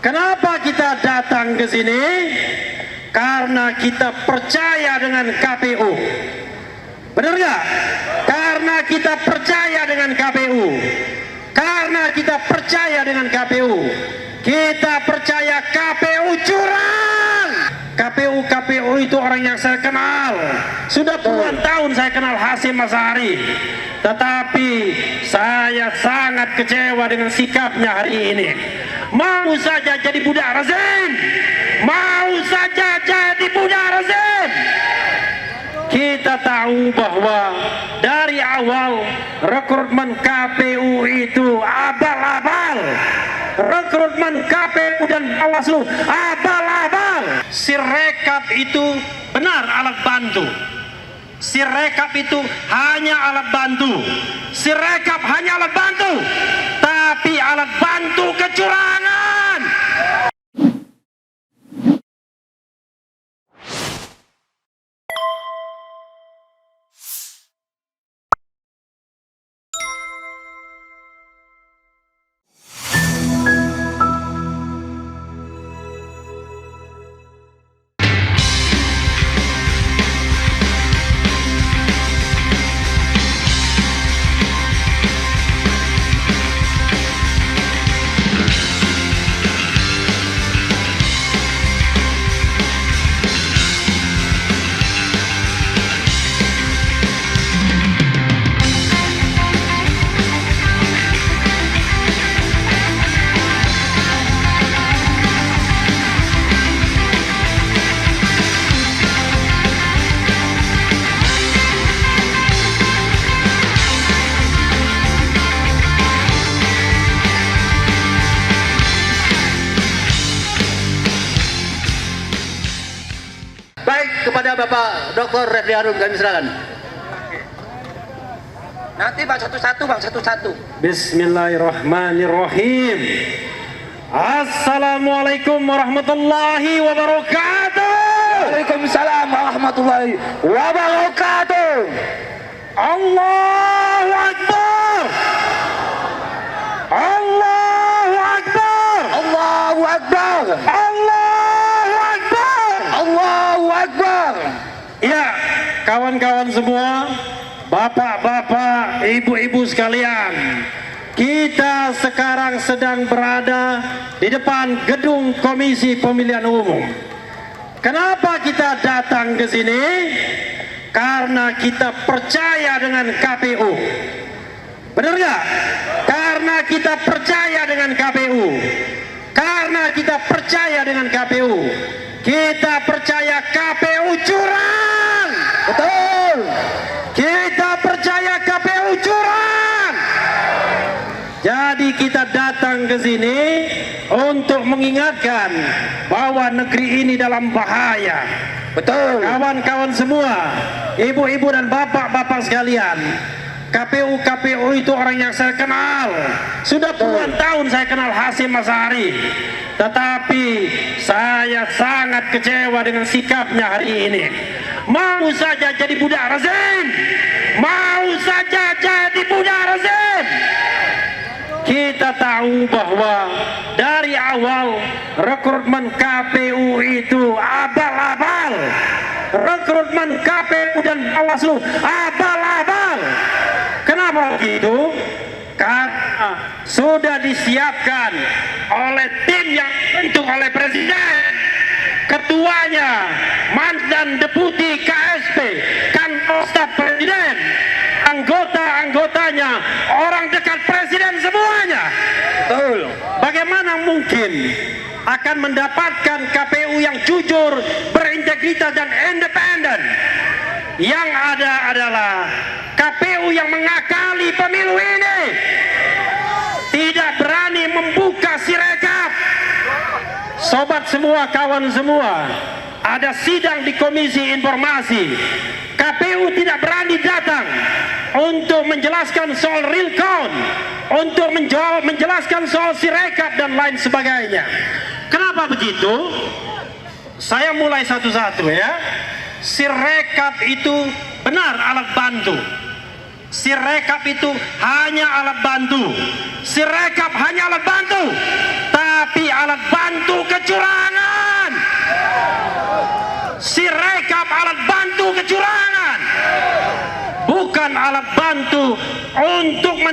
Kenapa kita datang ke sini? Karena kita percaya dengan KPU. Benar nggak? Karena kita percaya dengan KPU. Karena kita percaya dengan KPU. Kita percaya KPU curang. KPU itu orang yang saya kenal. Sudah puluhan tahun saya kenal Hasyim Asy'ari. Tetapi saya sangat kecewa dengan sikapnya hari ini. Mau saja jadi budak rezim. Mau saja jadi budak rezim. Kita tahu bahwa dari awal rekrutmen KPU itu abal-abal. Rekrutmen KPU dan Bawaslu abal-abal. Sirekap itu benar alat bantu. Sirekap itu hanya alat bantu. Sirekap hanya alat bantu, tapi alat bantu kecurangan. Kepada Bapak Dr. Refli Harun kami silakan. Nanti bang satu-satu. Bismillahirrahmanirrahim. Assalamualaikum warahmatullahi wabarakatuh. Waalaikumsalam warahmatullahi wabarakatuh. Allahu Akbar. Allahu Akbar. Allahu Akbar. Allahu Akbar. Allahu Akbar. Ya, kawan-kawan semua, bapak-bapak, ibu-ibu sekalian, kita sekarang sedang berada di depan gedung Komisi Pemilihan Umum. Kenapa kita datang ke sini? Karena kita percaya dengan KPU. Benar nggak? Karena kita percaya dengan KPU. Karena kita percaya dengan KPU. Kita percaya KPU curang. Betul. Kita percaya KPU curang. Jadi kita datang ke sini untuk mengingatkan bahwa negeri ini dalam bahaya. Betul. Kawan-kawan semua, ibu-ibu dan bapak-bapak sekalian, KPU itu orang yang saya kenal. Sudah puluhan tahun saya kenal Hasyim Asy'ari. Tetapi saya sangat kecewa dengan sikapnya hari ini. Mau saja jadi budak rezim. Mau saja jadi budak rezim. Kita tahu bahwa dari awal rekrutmen KPU itu abal-abal. Rekrutmen KPU dan Bawaslu abal-abal. Kenapa begitu? Karena sudah disiapkan oleh tim yang dibentuk oleh Presiden. Ketuanya mantan deputi KSP, Kantor Staf Presiden. Anggota-anggotanya orang dekat Presiden semuanya. Betul. Bagaimana mungkin akan mendapatkan KPU yang jujur, berintegritas dan independen? Yang ada adalah KPU yang mengakali pemilu ini, tidak berani membuka sirekap. Sobat semua, kawan semua, ada sidang di Komisi Informasi. KPU tidak berani datang untuk menjelaskan soal real count, untuk menjelaskan soal sirekap dan lain sebagainya. Kenapa begitu? Saya mulai satu-satu ya. Sirekap itu benar alat bantu. Sirekap itu hanya alat bantu. Sirekap hanya alat bantu, tapi alat bantu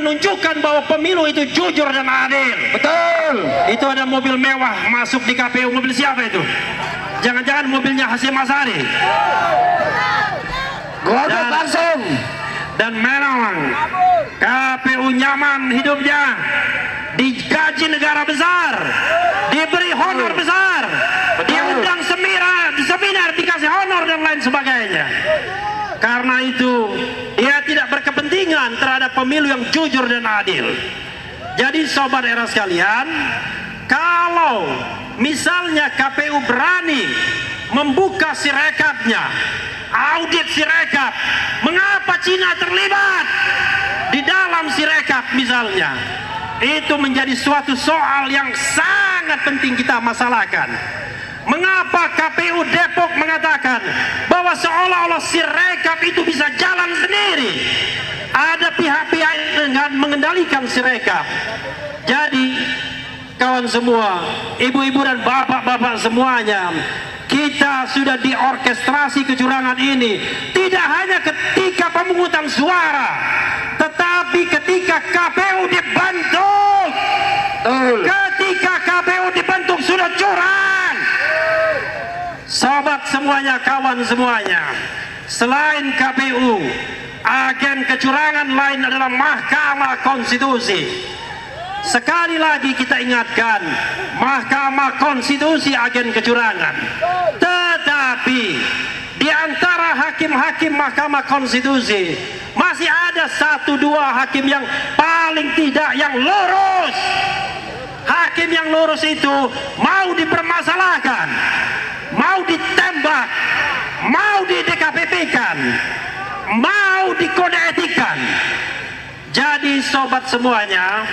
menunjukkan bahwa pemilu itu jujur dan adil. Betul. Itu ada mobil mewah masuk di KPU. Mobil siapa itu? Jangan-jangan mobilnya Hasyim Asyari. Godok langsung. Dan memang KPU nyaman hidupnya, digaji negara besar, diberi honor besar, diundang seminar, dikasih honor dan lain sebagainya. Karena itu dia tidak berkepentingan terhadap pemilu yang jujur dan adil. Jadi sobat era sekalian, kalau misalnya KPU berani membuka sirekapnya, audit sirekap, mengapa Cina terlibat di dalam sirekap misalnya, itu menjadi suatu soal yang sangat penting kita masalahkan. Mengapa KPU Depok mengatakan bahwa seolah-olah sirekap itu bisa jalan sendiri? Ada pihak-pihak yang mengendalikan sirekap. Jadi kawan semua, ibu-ibu dan bapak-bapak semuanya, kita sudah diorkestrasi kecurangan ini tidak hanya ketika pemungutan suara, tetapi ketika KPU dibentuk. Ketika KPU dibentuk sudah curang. Sobat semuanya, kawan semuanya, selain KPU, agen kecurangan lain adalah Mahkamah Konstitusi. Sekali lagi kita ingatkan, Mahkamah Konstitusi agen kecurangan. Tetapi di antara hakim-hakim Mahkamah Konstitusi masih ada 1-2 hakim yang paling tidak yang lurus. Hakim yang lurus itu mau dipermasalahkan, mau ditembak, mau di DKPP-kan, mau dikode etikan. Jadi sobat semuanya,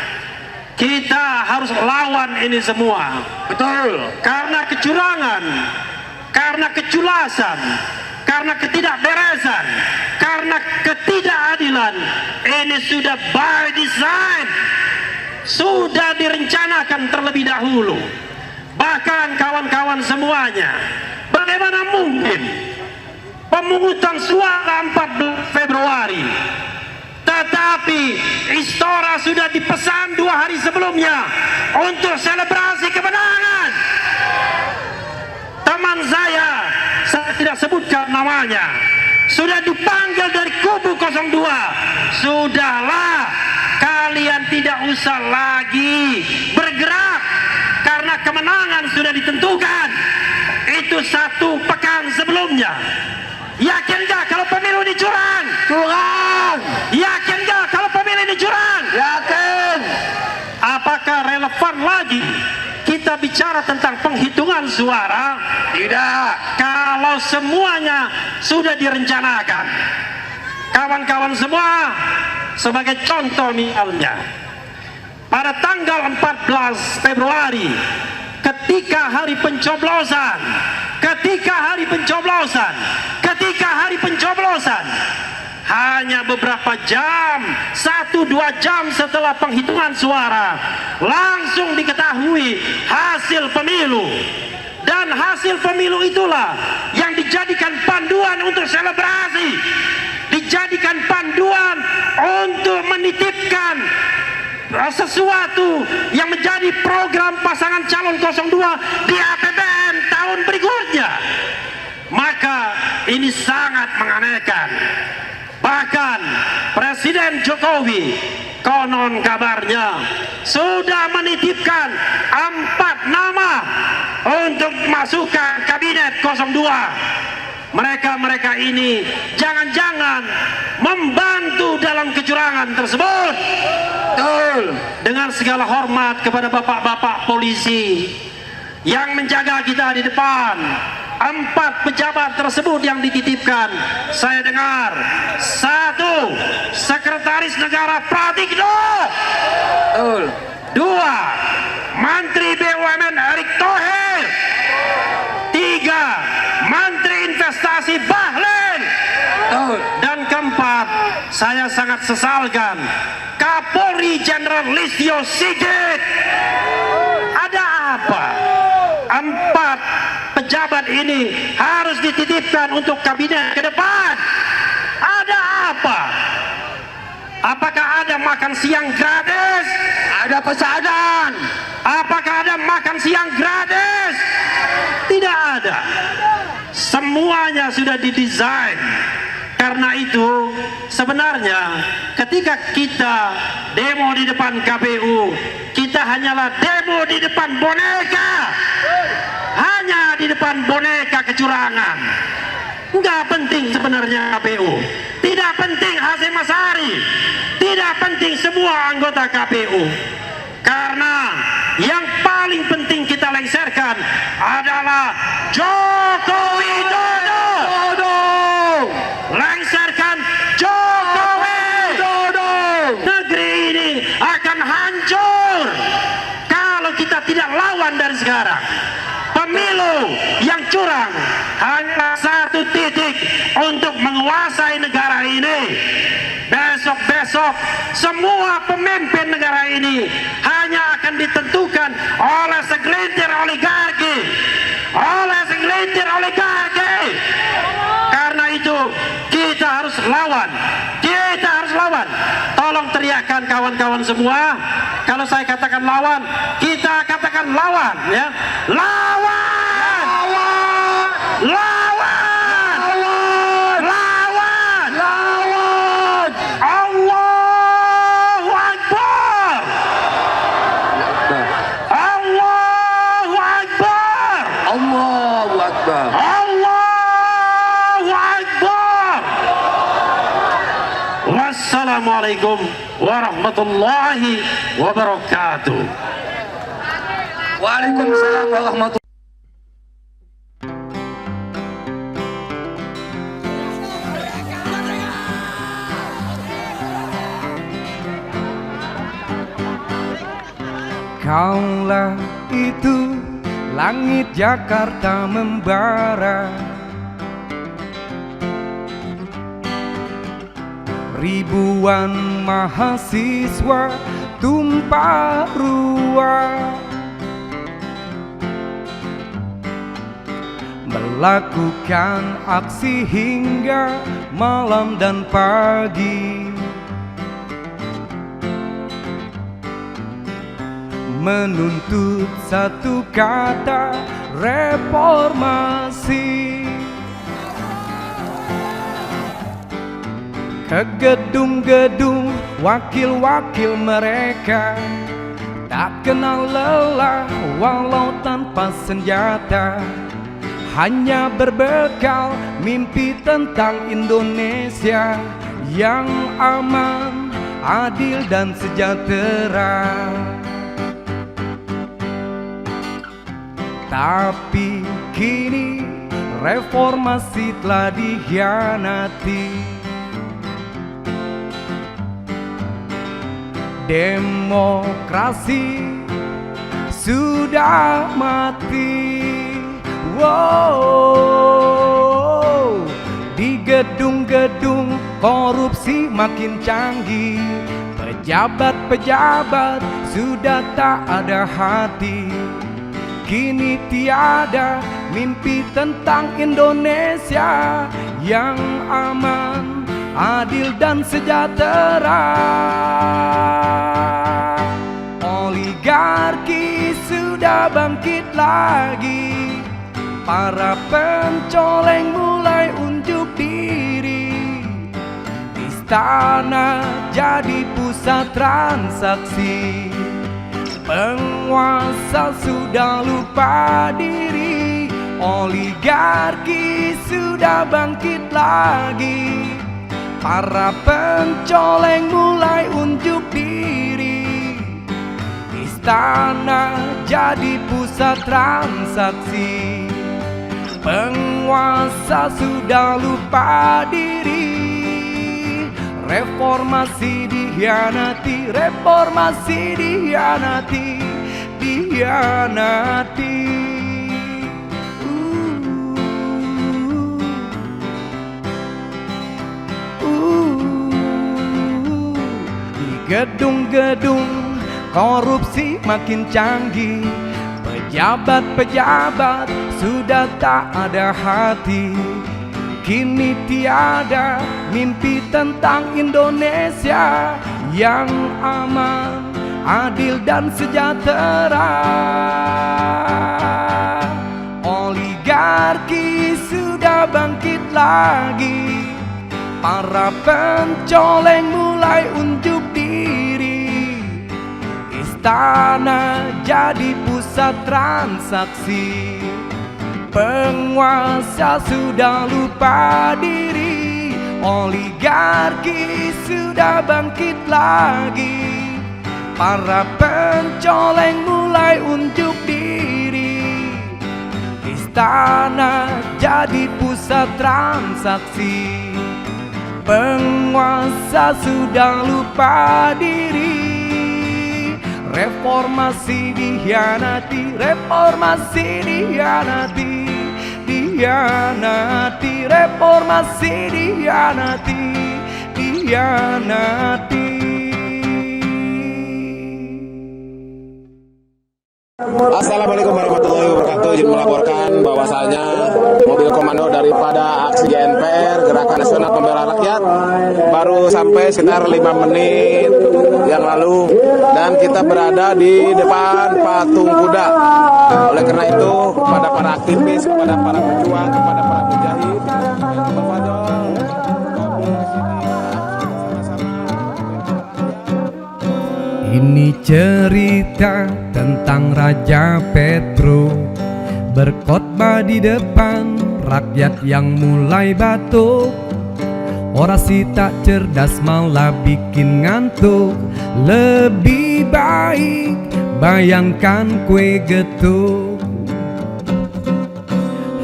kita harus lawan ini semua. Betul. Karena kecurangan, karena keculasan, karena ketidakberesan, karena ketidakadilan, ini sudah by design, sudah direncanakan terlebih dahulu. Bahkan kawan-kawan semuanya, bagaimana mungkin pemungutan suara 14 Februari tetapi Istora sudah dipesan 2 hari sebelumnya untuk selebrasi kemenangan. Teman saya tidak sebutkan namanya, sudah dipanggil dari kubu 02. Sudahlah, kalian tidak usah lagi bergerak karena kemenangan sudah ditentukan. Itu 1 pekan sebelumnya. Yakin gak kalau pemilu ini curang? Curang. Yakin gak kalau pemilu ini curang? Yakin. Apakah relevan lagi kita bicara tentang penghitungan suara? Tidak. Kalau semuanya sudah direncanakan. Kawan-kawan semua, sebagai contoh misalnya, pada tanggal 14 Februari ketika hari pencoblosan, hanya beberapa jam, 1-2 jam setelah penghitungan suara, langsung diketahui hasil pemilu. Dan hasil pemilu itulah yang dijadikan panduan untuk selebrasi, dijadikan panduan untuk menitipkan sesuatu yang menjadi program pasangan calon 02 di APBN tahun berikutnya. Maka ini sangat menganehkan. Bahkan Presiden Jokowi konon kabarnya sudah menitipkan 4 nama untuk masukkan kabinet 02. Mereka ini jangan-jangan membantu dalam kecurangan tersebut. Betul. Dengan segala hormat kepada bapak-bapak polisi yang menjaga kita di depan, 4 pejabat tersebut yang dititipkan, saya dengar 1 Sekretaris Negara Pratikno, 2 Menteri BUMN Erick Thohir, 3 Menteri Investasi Bahlil, dan keempat, saya sangat sesalkan, Kapolri Jenderal Listio Sigit. Ada apa? 4 pejabat ini harus dititipkan untuk kabinet ke depan. Ada apa? Apakah ada makan siang gratis? Ada pesanan. Apakah ada makan siang gratis? Tidak ada. Semuanya sudah didesain. Karena itu sebenarnya ketika kita demo di depan KPU, kita hanyalah demo di depan boneka. Hanya di depan boneka kecurangan. Enggak penting sebenarnya KPU. Tidak penting Hasyim Asy'ari. Tidak penting semua anggota KPU. Karena yang paling penting kita lengserkan adalah Joko Widodo. Lengserkan Jokowi. Negeri ini akan hancur kalau kita tidak lawan dari sekarang. Pemilu yang curang hanya satu titik untuk menguasai negara ini. Besok-besok semua pemimpin negara ini hanya akan ditentukan oleh segelintir oligarki. Karena itu kita harus lawan. Tolong teriakkan kawan-kawan semua. Kalau saya katakan lawan, kita katakan lawan, ya. Lawan! Allahu Akbar! Allahu Akbar! Allahu Akbar. Allahu Akbar! Wassalamualaikum warahmatullahi wabarakatuh. Waalaikumsalam warahmatullahi. Kaulah itu langit Jakarta membara, ribuan mahasiswa tumpah ruah, melakukan aksi hingga malam dan pagi, menuntut satu kata reformasi. Ke gedung-gedung wakil-wakil mereka, tak kenal lelah walau tanpa senjata, hanya berbekal mimpi tentang Indonesia yang aman, adil dan sejahtera. Tapi kini reformasi telah dikhianati, demokrasi sudah mati. Wow, di gedung-gedung korupsi makin canggih, pejabat-pejabat sudah tak ada hati. Kini tiada mimpi tentang Indonesia yang aman, adil dan sejahtera. Oligarki sudah bangkit lagi, para pencoleng mulai unjuk diri. Istana jadi pusat transaksi, penguasa sudah lupa diri. Oligarki sudah bangkit lagi, para pencoleng mulai unjuk diri. Istana jadi pusat transaksi, penguasa sudah lupa diri. Reformasi dikhianati, reformasi dikhianati, dikhianati. Di gedung-gedung korupsi makin canggih, pejabat-pejabat sudah tak ada hati. kini tiada mimpi tentang Indonesia yang aman, adil dan sejahtera. Oligarki sudah bangkit lagi, para pencoleng mulai unjuk diri. Istana jadi pusat transaksi, penguasa sudah lupa diri. Oligarki sudah bangkit lagi, para pencoleng mulai unjuk diri. Istana jadi pusat transaksi, penguasa sudah lupa diri. Reformasi dikhianati, reformasi dikhianati, dikhianati, reformasi dikhianati, dikhianati. Assalamualaikum warahmatullahi wabarakatuh. Izin melaporkan bahwasanya mobil komando daripada aksi GNPR Gerakan Nasional Pembela Rakyat baru sampai sekitar 5 menit yang lalu, dan kita berada di depan patung kuda. Oleh karena itu, kepada para aktivis, kepada para pejuang, kepada para mujahid, Ini cerita tentang Raja Petro berkhotbah di depan rakyat yang mulai batuk. Orasi tak cerdas malah bikin ngantuk. Lebih baik bayangkan kue getuk.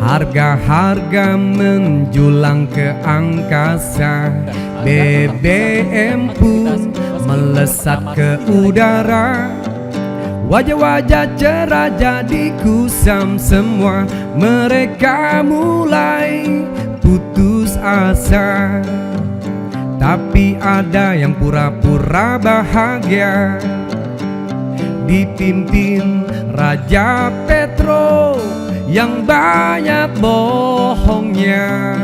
Harga-harga menjulang ke angkasa, BBM pun melesat ke udara. Wajah-wajah cerah jadi kusam semua. Mereka mulai putus asa, tapi ada yang pura-pura bahagia. Dipimpin Raja Petro yang banyak bohongnya.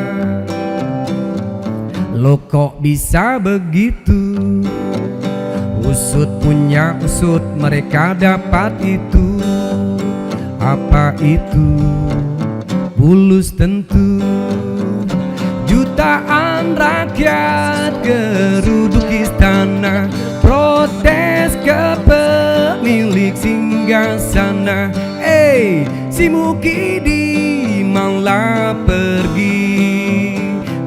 Lo kok bisa begitu? Usut punya usut, mereka dapat itu. Apa itu? Bulus tentu. Jutaan rakyat geruduk istana, protes ke pemilik singgasana. Si Mukidi malah pergi,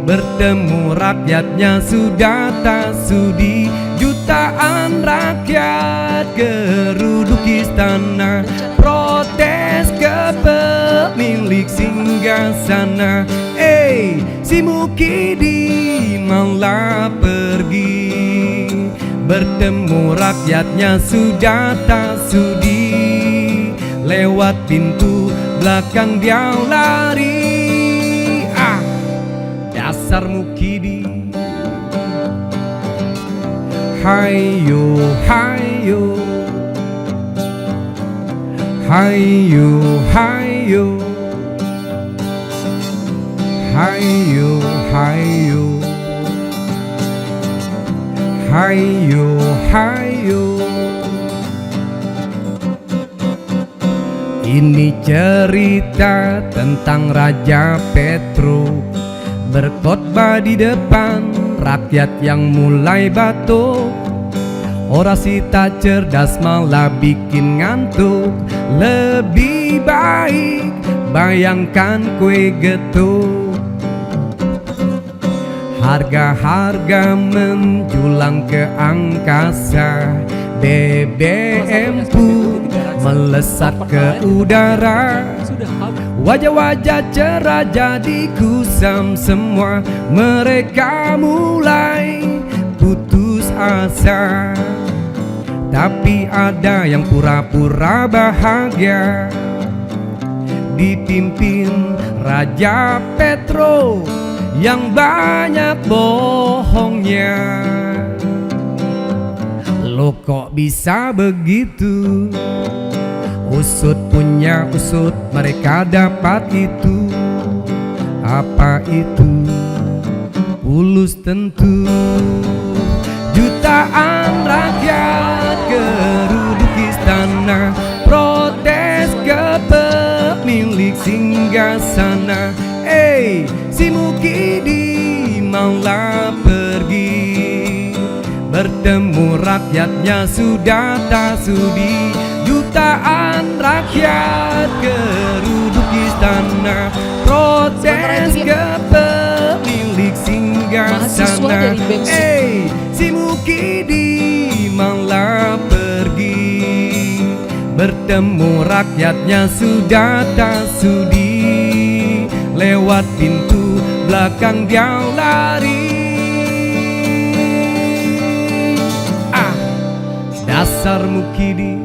bertemu rakyatnya sudah tak sudi. Jutaan rakyat geruduk istana, protes ke pemilik singgasana. Si Mukidi malah pergi, bertemu rakyatnya sudah tak sudi. Lewat pintu belakang dia lari. Dasar Mukidi. Hayo, hayo, hayo, hayo, hayo, hayo, hayo, hayo. Ini cerita tentang Raja Petro berkhotbah di depan rakyat yang mulai batuk. Orasi tak cerdas malah bikin ngantuk. Lebih baik bayangkan kue getuk. Harga-harga menjulang ke angkasa, BBM pun melesat ke udara. Wajah-wajah cerah jadi kusam semua. Mereka mulai putus asa, tapi ada yang pura-pura bahagia. Dipimpin Raja Petro yang banyak bohongnya. Lo kok bisa begitu? Usut punya usut, mereka dapat itu. Apa itu? pulus tentu. Jutaan rakyat geruduk istana, protes ke pemilik singgasana. Si Mukidi maulah pergi, bertemu rakyatnya sudah tak sudi. Jutaan rakyat geruduk istana, protes ke pemilik singgasana. Si Mukidi malah pergi, bertemu rakyatnya sudah tak sudi. Lewat pintu belakang dia lari. Dasar Mukidi